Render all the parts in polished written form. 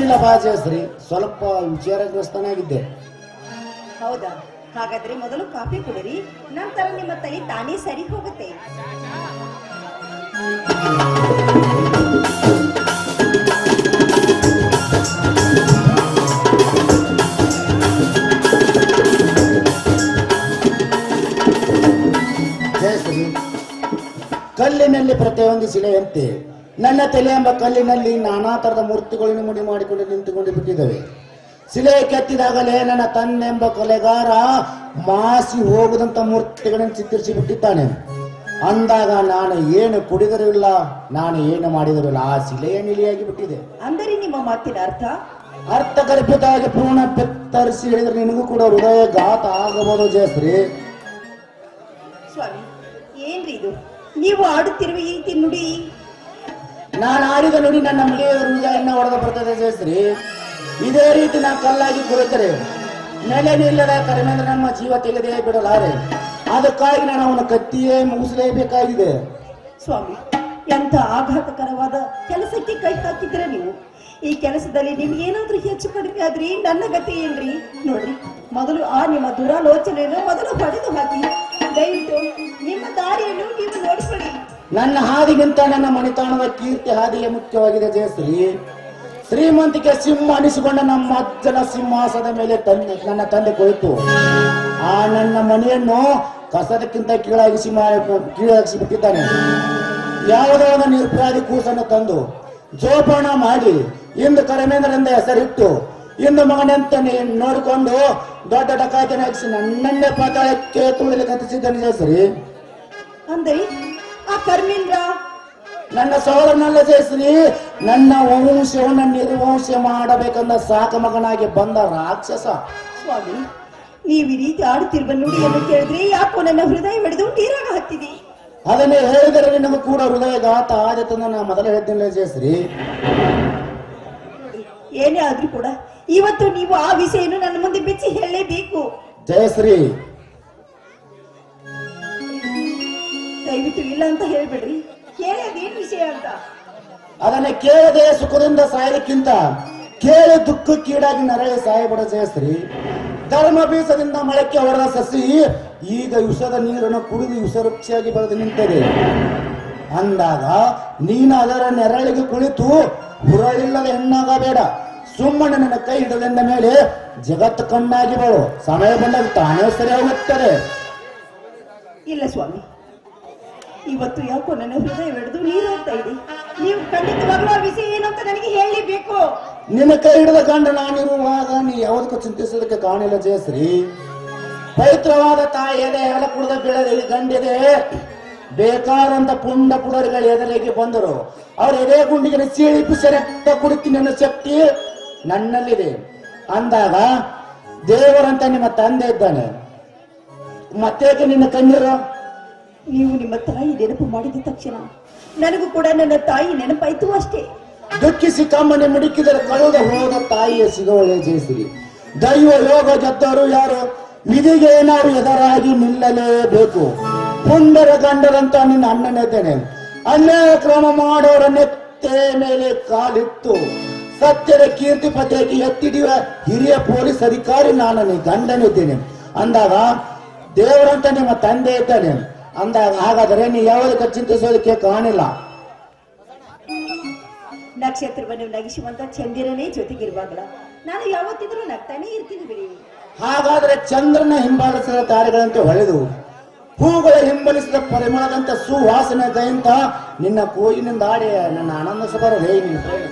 ಏನಿಲ್ಲ ಬಾಜೇಶ್ರೀ, ಸ್ವಲ್ಪ ವಿಚಾರಗ್ರಸ್ತನಾಗಿದ್ದೆ. ಹೌದಾ? ಹಾಗಾದ್ರೆ ಮೊದಲು ಕಾಫಿ ಕುಡಿರಿ, ನಂತರ ನಿಮ್ಮ ತಲೆ ತಾನೇ ಸರಿ ಹೋಗುತ್ತೆ. ಜಯಶ್ರೀ, ಕಲ್ಲಿನಲ್ಲಿ ಪ್ರತಿಯೊಂದು ಶಿಲೆಯಂತೆ ನನ್ನ ತಲೆ ಎಂಬ ಕಲ್ಲಿನಲ್ಲಿ ನಾನಾ ತರದ ಮೂರ್ತಿಗಳನ್ನು ಮುಡಿ ಮಾಡಿಕೊಂಡು ನಿಂತುಕೊಂಡು ಬಿಟ್ಟಿದ್ದೇವೆ. ಶಿಲೆ ಕೆತ್ತಿದಾಗಲೇ ನನ್ನ ತಂದೆಂಬ ಕೊಲೆಗಾರ ಮಾಸಿ ಹೋಗದಂತ ಮೂರ್ತಿಗಳನ್ನು ಚಿತ್ರಿಸಿ ಬಿಟ್ಟಿದ್ದಾನೆ. ಅಂದಾಗ ನಾನು ಏನು ಕುಡಿದರೂ ಇಲ್ಲ, ನಾನು ಏನು ಮಾಡಿದರೂ ಇಲ್ಲ, ಆ ಶಿಲೆಯ ನಿಲಿಯಾಗಿ ಬಿಟ್ಟಿದೆ. ಅಂದರೆ ನಿಮ್ಮ ಮಾತಿನ ಅರ್ಥಗರ್ಭಿತವಾಗಿ ಪೂರ್ಣ ಬೆತ್ತರಿಸಿ ಹೇಳಿದ್ರೆ ನಿನಗೂ ಕೂಡ ಹೃದಯ ಘಾತ ಆಗಬಹುದು ಜಯಶ್ರೀ. ಸ್ವಾಮಿ, ಏನ್ರಿ ಇದು ನೀವು ಆಡುತ್ತಿರುವ ಈ ರೀತಿ ನುಡಿ? ನಾನು ಆಡಿದ ನುಡಿ ನನ್ನ ಮನೆಯ ಹೃದಯನ್ನ ಹೊಡೆದ ಬರ್ತದೆ ಜಯಶ್ರೀ. ಇದೇ ರೀತಿ ನಾನು ಕಲ್ಲಾಗಿ ಕುಳಿತರೆ ನೆಲೆ ನಿಲ್ಲದ ಕಡಿಮೆ ನಮ್ಮ ಜೀವ ತೆಗೆದೇ ಬಿಡಲಾರೆ. ಅದಕ್ಕಾಗಿ ನಾನು ಅವನ ಕತ್ತಿಯೇ ಮುಗಿಸಲೇಬೇಕಾಗಿದೆ. ಸ್ವಾಮಿ, ಎಂತ ಆಘಾತಕರವಾದ ಕೆಲಸಕ್ಕೆ ಕೈ ಹಾಕಿದ್ರೆ ನೀವು. ಈ ಕೆಲಸದಲ್ಲಿ ನಿಮ್ಗೆ ಏನಾದ್ರೂ ಹೆಚ್ಚು ಕಡಿಮೆ ಆದ್ರಿ ನನ್ನ ಗತಿ ಏನ್ರಿ? ನೋಡ್ರಿ, ಮೊದಲು ಆ ನಿಮ್ಮ ದುರಾಲೋಚನೆಯನ್ನು ಮೊದಲು ಹೊಡೆದು ಹಾಕಿ, ದಯವಿಟ್ಟು ನಿಮ್ಮ ದಾರಿಯನ್ನು ನೀವು ನೋಡಿಕೊಳ್ಳಿ. ನನ್ನ ಹಾದಿಗಿಂತ ನನ್ನ ಮಣಿತಾಣದ ಕೀರ್ತಿ ಹಾದಿಗೆ ಮುಖ್ಯವಾಗಿದೆ ಜಯಶ್ರೀ. ಶ್ರೀಮಂತಿಕೆ ಸಿಂಹ ಅನಿಸಿಕೊಂಡ ನಮ್ಮ ಅಜ್ಜನ ಸಿಂಹಾಸನದ ಮೇಲೆ ನನ್ನ ತಂದೆ ಕುಳಿತು ಆ ನನ್ನ ಮನೆಯನ್ನು ಕಸದಕ್ಕಿಂತ ಕೀಳಾಗಿಸಿ ಬಿಟ್ಟಿದ್ದಾನೆ. ಯಾವುದೋ ಒಂದು ನಿರಪರಾಧಿ ಕೂಸನ್ನು ತಂದು ಜೋಪಾನ ಮಾಡಿ ಇಂದು ಕರಮೇಂದ್ರರಿಂದ ಹೆಸರಿಟ್ಟು ಇಂದು ಮಗನಂತ ನೋಡಿಕೊಂಡು ದೊಡ್ಡ ಡಕಾಯಿತನಾಗಿಸಿ ನನ್ನನ್ನೇ ಪಾತಾಳಕ್ಕೆ ತುಳಿಲಿ ಕತ್ತಿಸಿದ್ದಾನೆ ಜಯಶ್ರೀ. ಅಂದರೆ ಆ ಕರ್ಮೇಂದ್ರ ನನ್ನ ಸೋದರನಲ್ಲ ಜಯಶ್ರೀ, ನನ್ನ ವಂಶವನ್ನು ನಿರ್ವಂಶ ಮಾಡಬೇಕಂದ ಸಾಕ ಮಗನಾಗಿ ಬಂದ ರಾಕ್ಷಸ. ಸ್ವಾಮಿ, ನೀವು ಈ ರೀತಿ ಆಡುತ್ತಿರುವ ನುಡಿಯನ್ನು ಕೇಳಿದ್ರೆ ಯಾಕೋ ನನ್ನ ಹೃದಯ ಹಿಡಿದು ನೀರಾಗ ಹತ್ತಿದೆ. ಅದನ್ನೇ ಹೇಳಿದರೆ ನಿನಗೂ ಕೂಡ ಹೃದಯಘಾತ ಆದಿತಂದ ನಾನು ಮೊದಲು ಹೇಳ್ತೀನಿ ಜಯಶ್ರೀ. ಏನೇ ಆದ್ರೂ ಕೂಡ ಇವತ್ತು ನೀವು ಆ ವಿಷಯವನ್ನು ನನ್ನ ಮುಂದೆ ಬಿಚ್ಚಿ ಹೇಳಲೇಬೇಕು ಜಯಶ್ರೀ. ದಯವಿಟ್ಟು ಇಲ್ಲ ಅಂತ ಹೇಳ್ಬಿಡ್ರಿ, ಹೇಳಿ ಅದೇನ್ ವಿಷಯ ಅಂತ. ಅದನ್ನೇ ಕೇಳದೆ ಸುಖದಿಂದ ಸಾಯಲಿಕ್ಕಿಂತ ಕೇಳಿ ದುಃಖಕ್ಕೀಡಾಗಿ ನರಳಿ ಸಾಯಬೇಡ ಜಯಶ್ರೀ. ಧರ್ಮ ಬೀಸದಿಂದ ಮೊಳಕೆ ಹೊಡೆದ ಸಸಿ ಈಗ ವಿಷದ ನೀರನ್ನು ಕುಡಿದು ವಿಷವೃಕ್ಷಿಯಾಗಿ ಬೆಳೆದು ನಿಂತಿದೆ. ಅಂದಾಗ ನೀನು ಅದರ ನೆರಳಿಗೆ ಕುಳಿತು ಹುರಳಿಲ್ಲದ ಹೆಣ್ಣಾಗಬೇಡ. ಸುಮ್ಮನೆ ನನ್ನ ಕೈ ಹಿಡಿದ ಮೇಲೆ ಜಗತ್ತು ಕಣ್ಣಾಗಿ ಬಾಳು. ಸಮಯ ಬಂದಾಗ ತಾನೇ ಸರಿಯಾಗುತ್ತದೆ. ಇಲ್ಲ ಸ್ವಾಮಿ, ಇವತ್ತು ಯಾಕೋ ನನ್ನ ಹೃದಯ ಹಿಡಿದು ನೀರಾಗ್ತಾ ಇದೆ. ನೀವು ಖಂಡಿತವಾಗ್ಲೂ ಆ ವಿಷಯ ಏನು ಅಂತ ನನಗೆ ಹೇಳಲೇಬೇಕು. ನಿನ್ನ ಕೈ ಹಿಡಿದ ಗಂಡ ನಾನಿರುವಾಗ ನೀ ಯಾವುದಕ್ಕೂ ಚಿಂತಿಸೋದಕ್ಕೆ ಕಾಣಿಲ್ಲ ಜಯಶ್ರೀ. ಪವಿತ್ರವಾದ ತಾಯಿ ಎದೆ ಹಾಲ ಕುಡಿದ ಬೆಳೆದ ಈ ಗಂಡಿದೆ ಬೇಕಾದಂತ ಪುಂಡ ಪುಡರಿಗಳ ಎದುರಿಗೆ ಬಂದರು. ಅವ್ರ ಎದೆ ಗುಂಡಿಗೆ ಸೀಳಿಪು ಸೆರೆಕ್ಟ ಕುಡಿತೀನಿ ಅನ್ನೋ ಶಕ್ತಿ ನನ್ನಲ್ಲಿದೆ. ಅಂದಾಗ ದೇವರಂತ ನಿಮ್ಮ ತಂದೆ ಇದ್ದಾನೆ, ಮತ್ತೇಕೆ ನಿನ್ನ ಕಣ್ಣೀರು? ನೀವು ನಿಮ್ಮ ತಾಯಿ ನೆನಪು ಮಾಡಿದ ತಕ್ಷಣ ನನಗೂ ಕೂಡ ನನ್ನ ತಾಯಿ ನೆನಪಾಯ್ತು ಅಷ್ಟೇ. ದುಃಖಿಸಿ ಕಮ್ಮನೆ ಮುಡುಕಿದರೆ ಕಳೆದ ಹೋದ ತಾಯಿಯ ಸಿಗುವಳೆ ಜಯಿಸಿರಿ. ದೈವ ಯೋಗ ಗೆದ್ದವರು ಯಾರು? ವಿಧಿಗೆ ನಾವು ಎದುರಾಗಿ ನಿಲ್ಲಲೇಬೇಕು. ಪುಂಡರ ಗಂಡರಂತ ನಿನ್ನ ಅಣ್ಣನಿದ್ದೇನೆ. ಅನ್ಯಾಯ ಕ್ರಮ ಮಾಡೋರ ನೆತ್ತೆ ಮೇಲೆ ಕಾಲಿಟ್ಟು ಸತ್ಯದ ಕೀರ್ತಿ ಪತ್ರಿಕೆ ಎತ್ತಿಡಿಯುವ ಹಿರಿಯ ಪೊಲೀಸ್ ಅಧಿಕಾರಿ ನಾನು ನೀ ಗಂಡನಿದ್ದೇನೆ. ಅಂದಾಗ ದೇವರಂತ ನಿಮ್ಮ ತಂದೆ ಇದ್ದಾನೆ. ಅಂದಾಗ ಹಾಗಾದರೆ ನೀ ಯಾವುದಕ್ಕೆ ಚಿಂತಿಸೋದಕ್ಕೆ ಕಾಣಿಲ್ಲ. ನಕ್ಷತ್ರವನ್ನು ನಗಿಸುವಂತ ಚಂದಿರನೇ ಜೊತೆಗಿರುವಾಗಲ ನಾನು ಯಾವತ್ತಿದ್ರೂ ನಗ್ತಾನೆ ಇರ್ತೀನಿ ಬಿಡಿ. ಹಾಗಾದ್ರೆ ಚಂದ್ರನ ಹಿಂಬಾಲಿಸಿದ ತಾರೆಗಳಂತೆ ಹೊಳೆದು ಹೂಗಳ ಹಿಂಬಲಿಸಿದ ಪರಿಮಳದಂತ ಸುವಾಸನೆ ದಯಂತ ನಿನ್ನ ಕೂಗಿನಿಂದ ಆಡಿ ನನ್ನ ಆನಂದ ಸಬರಲೇ ನಿನ್ನ ಪ್ರೇಮ.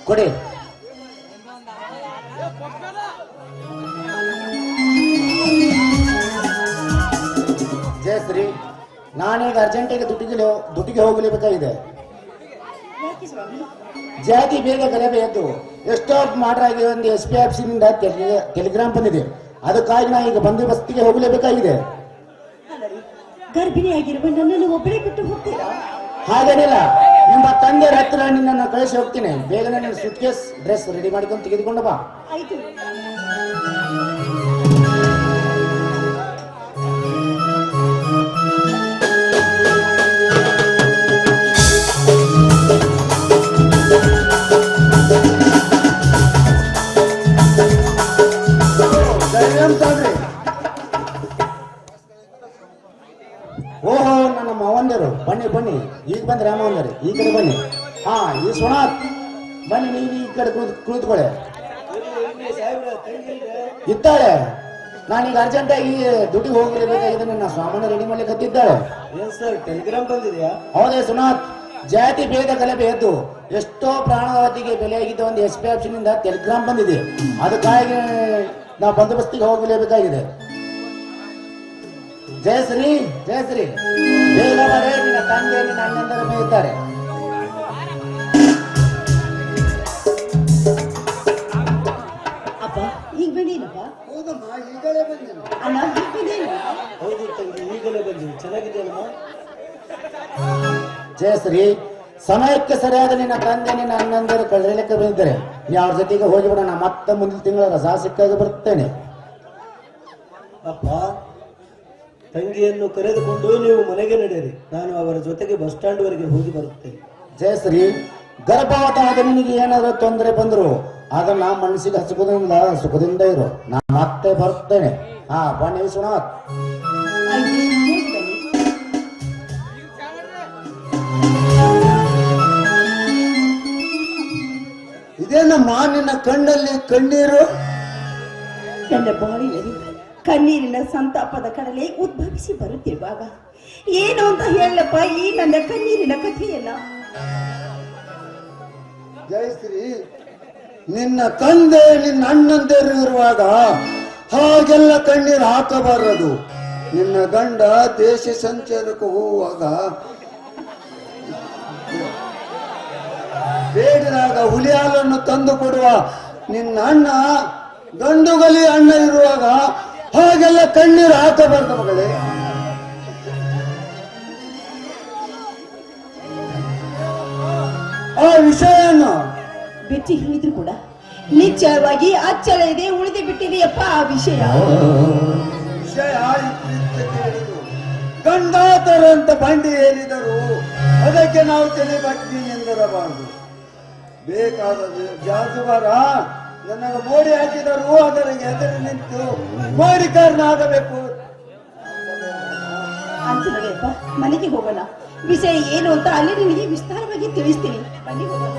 ಕೊಡಿ. ಜಯಶ್ರೀ, ನಾನೀಗ ಅರ್ಜೆಂಟಿಗೆ ದುಡ್ಡಿಗೆ ಹೋಗಲೇಬೇಕಾಗಿದೆ. ಯಾಕೆ ಸ್ವಾಮಿ? ಜಾತಿ ಬೇಗ ಗಲಭೆ ಎದ್ದು ಎಷ್ಟೋ ಮಾಡ್ರಾಗಿ ಒಂದು SPFC ನಿಂದ ಟೆಲಿಗ್ರಾಮ್ ಬಂದಿದೆ. ಅದಕ್ಕಾಗಿ ನಾ ಈಗ ಬಂದೋಬಸ್ತಿಗೆ ಹೋಗಲೇಬೇಕಾಗಿದೆ. ಅಲ್ಲರಿ, ಗರ್ಭಿಣಿಯಾಗಿರುವ ನನ್ನನ್ನು ಒಬ್ಬಳೇ ಬಿಟ್ಟು ಹೋಗ್ತೀರಾ? ಹಾಗೇನಿಲ್ಲ, ನಿಮ್ಮ ತಂದೆ ಹತ್ರ ನಿನ್ನನ್ನು ಕಳಿಸಿ ಹೋಗ್ತೀನಿ. ಬೇಗ ನನ್ನ ಸೂಟ್ಕೇಸ್ ಡ್ರೆಸ್ ರೆಡಿ ಮಾಡ್ಕೊಂಡು ತೆಗೆದುಕೊಂಡು ಬಾ. ಆಯ್ತು. ಓಹೋ, ನನ್ನ ಮಾವಂದರು ಬನ್ನಿ ಬನ್ನಿ. ಈಗ ಬಂದ್ರೆ ಮಾವಂದರು ಈ ಕಡೆ ಬನ್ನಿ. ಹಾ, ಈ ಸೋನಾಥ್ ಬನ್ನಿ, ನೀವು ಈ ಕಡೆ ಕುಳಿತುಕೊಳ್ಳಿ. ಇದ್ದಾಳೆ, ನಾನೀಗ ಅರ್ಜೆಂಟಾಗಿ ದುಡ್ಡಿಗೆ ಹೋಗಲೇಬೇಕಾಗಿದೆ. ನನ್ನ ಸಾಮಾನ್ಯ ರೆಡಿ ಮಾಡ್ಲಿಕ್ಕೆ ಹತ್ತಿದ್ದಾಳೆ. ಏನ್ ಸರ್ ಟೆಲಿಗ್ರಾಮ್ ಬಂದಿದೆಯಾ? ಹೌದೇ ಸುನಾಥ್, ಜಾತಿ ಭೇದ ಗಲಭೆ ಎದ್ದು ಎಷ್ಟೋ ಪ್ರಾಣವತಿಗೆ ಬೆಲೆಯಾಗಿದ್ದ ಒಂದು SPFC ನಿಂದ ಟೆಲಿಗ್ರಾಮ್ ಬಂದಿದೆ. ಅದಕ್ಕಾಗಿ ನಾವು ಬಂದೋಬಸ್ತಿಗೆ ಹೋಗಲೇಬೇಕಾಗಿದೆ. ಜಯಶ್ರೀ, ಜಯಶ್ರೀ, ಬೇಗ ಬರೇ, ನಿನ್ನ ತಂದೆ ನಿನ್ನ ಅಣ್ಣಂದರ ಮೇಯ್ತಾರೆ. ಅಪ್ಪ ಈಗ ಬಂದೇನಪ್ಪ? ಹೌದಮ್ಮ, ಈಗಲೇ ಬಂದೇನು. ಅಣ್ಣ ಈಗ ಬಂದೇನು? ಹೌದು ತಂಗಿ, ಈಗಲೇ ಬಂದೀನಿ. ಚೆನ್ನಾಗಿದೆಯಲ್ಲಮ್ಮ? ಜಯಶ್ರೀ, ಸಮಯಕ್ಕೆ ಸರಿಯಾದ ನಿನ್ನ ತಂದೆ ನಿನ್ನ ಅಣ್ಣಂದರು ಕಳೆಯಲಿಕ್ಕೆ ಬಂದಿದ್ದಾರೆ. ನೀ ಅವ್ರ ಜೊತೆಗೆ ಹೋಗಿಬಿಡೋಣ. ಮತ್ತೆ ಮುಂದಿನ ತಿಂಗಳ ರಜಾ ಸಿಕ್ಕಾಗ ಬರ್ತೇನೆ. ಅಪ್ಪ, ತಂಗಿಯನ್ನು ಕರೆದುಕೊಂಡು ನೀವು ಮನೆಗೆ ನಡೆಯಿರಿ. ನಾನು ಅವರ ಜೊತೆಗೆ ಬಸ್ ಸ್ಟ್ಯಾಂಡ್ ವರೆಗೆ ಹೋಗಿ ಬರುತ್ತೇನೆ. ಜಯಶ್ರೀ, ಗರ್ಭವತಾದ ನಿನಗೆ ಏನಾದರೂ ತೊಂದರೆ ಬಂದ್ರು ಅದನ್ನ ಮನಸ್ಸಿಗೆ ಸುಖದಿಂದ ಇರು. ನಾನು ಮತ್ತೆ ಬರ್ತೇನೆ. ಹಾ, ಬನ್ನಿ ಸುನಾಥ್. ಆಯ್ತು, ಹೋಗಿ ಬನ್ನಿ. ಇದೇನಮ್ಮ ನಿನ್ನ ಕಣ್ಣಲ್ಲಿ ಕಣ್ಣೀರು? ನನ್ನ ಬಾಳಿನಲ್ಲಿ ಕಣ್ಣೀರಿನ ಸಂತಾಪದ ಕಡಲೆ ಉದ್ಭವಿಸಿ ಬರುತ್ತಿರುವಾಗ ಏನು ಅಂತ ಹೇಳಪ್ಪ ಈ ನನ್ನ ಕಣ್ಣೀರಿನ ಕಥೆಯನ್ನ? ಜಯಶ್ರೀ, ನಿನ್ನ ತಂದೆ ನಿನ್ನ ಅಣ್ಣಂದಿರು ಇರುವಾಗ ಹಾಗೆಲ್ಲ ಕಣ್ಣೀರು ಹಾಕಬಾರದು. ನಿನ್ನ ಗಂಡ ದೇಶ ಸಂಚಾರಕ್ಕೆ ಹೋಗುವಾಗ ಬೇಡಿದಾಗ ಹುಲಿ ಹಾಲನ್ನು ತಂದು ಕೊಡುವ ನಿನ್ನ ಅಣ್ಣ ಗಂಡುಗಲಿ ಅಣ್ಣ ಇರುವಾಗ ಹಾಗೆಲ್ಲ ಕಣ್ಣೀರು ಹಾಕಬಾರದು ಮಗಳೇ. ಆ ವಿಷಯವನ್ನು ಬಿಚ್ಚಿ ಹೇಳಿದ್ರು ಕೂಡ ನಿಶ್ಚಯವಾಗಿ ಅಚ್ಚಳಿದೆ ಉಳಿದು ಬಿಟ್ಟಿದೆಯಪ್ಪ ಆ ವಿಷಯ. ವಿಷಯ ಇತ್ತೀಚೆಗೆ ಹೇಳಿದು. ಗಂಡಾತರ ಅಂತ ಬಂಡಿ ಹೇಳಿದರು, ಅದಕ್ಕೆ ನಾವು ತಲೆ ಬಟ್ಟಿ ನಿಂದಿರಬಾರದು. ಬೇಕಾದ ಜಾಜುಗಾರ ನನಗೆ ಮೋಡಿ ಹಾಕಿದರು, ಅದರ ಎದುರು ನಿಂತು ಮೋಡಿಕಾರನಾಗಬೇಕು ಅಂತ ನಡೆಯಪ್ಪ, ಮನೆಗೆ ಹೋಗೋಣ. ವಿಷಯ ಏನು ಅಂತ ಅಲ್ಲಿ ನಿನಗೆ ವಿಸ್ತಾರವಾಗಿ ತಿಳಿಸ್ತೀನಿ. ಬನ್ನಿ ಹೋಗೋಣ.